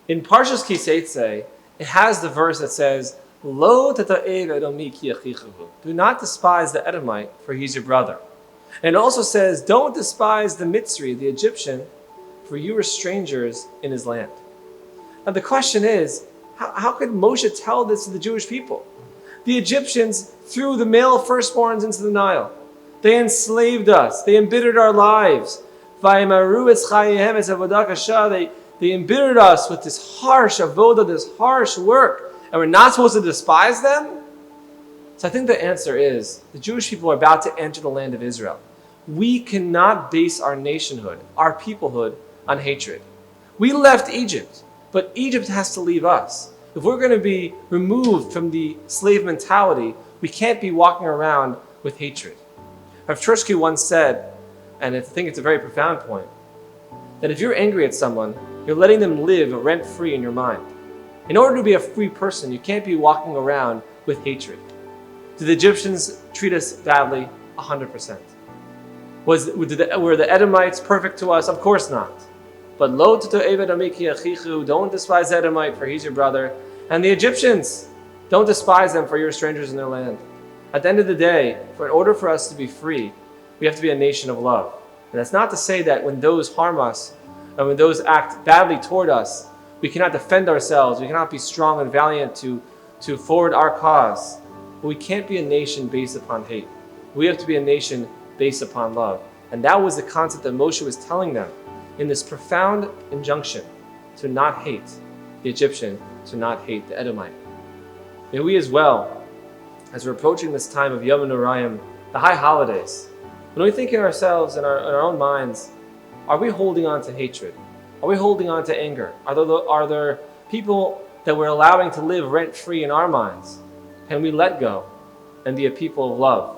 In Parshas Teitzie, it has the verse that says, Lo tata'ev Edomi ki achichahu. Do not despise the Edomite, for he's your brother. And it also says, don't despise the Mitzri, the Egyptian, for you are strangers in his land. Now the question is, how could Moshe tell this to the Jewish people? The Egyptians threw the male firstborns into the Nile. They enslaved us. They embittered our lives. They embittered us with this harsh avodah, this harsh work. And we're not supposed to despise them? So I think the answer is, the Jewish people are about to enter the land of Israel. We cannot base our nationhood, our peoplehood, on hatred. We left Egypt, but Egypt has to leave us. If we're going to be removed from the slave mentality, we can't be walking around with hatred. Rav Trushky once said, and I think it's a very profound point, that if you're angry at someone, you're letting them live rent-free in your mind. In order to be a free person, you can't be walking around with hatred. Did the Egyptians treat us badly? 100%. Were the Edomites perfect to us? Of course not. But lo t'to'ev Edomi ki achichu, don't despise the Edomite, for he's your brother. And the Egyptians, don't despise them, for you're strangers in their land. At the end of the day, in order for us to be free, we have to be a nation of love. And that's not to say that when those harm us, and when those act badly toward us, we cannot defend ourselves, we cannot be strong and valiant to forward our cause. But we can't be a nation based upon hate. We have to be a nation based upon love. And that was the concept that Moshe was telling them in this profound injunction to not hate the Egyptian, to not hate the Edomite. May we as well, as we're approaching this time of Yom Norayim, the high holidays, when we think in ourselves, in our own minds, are we holding on to hatred? Are we holding on to anger? Are there people that we're allowing to live rent-free in our minds? Can we let go and be a people of love?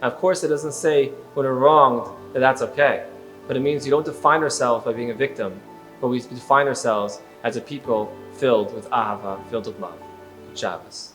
Now, of course, it doesn't say when we're wronged that that's okay, but it means you don't define ourselves by being a victim, but we define ourselves as a people filled with ahava, filled with love. Shabbos.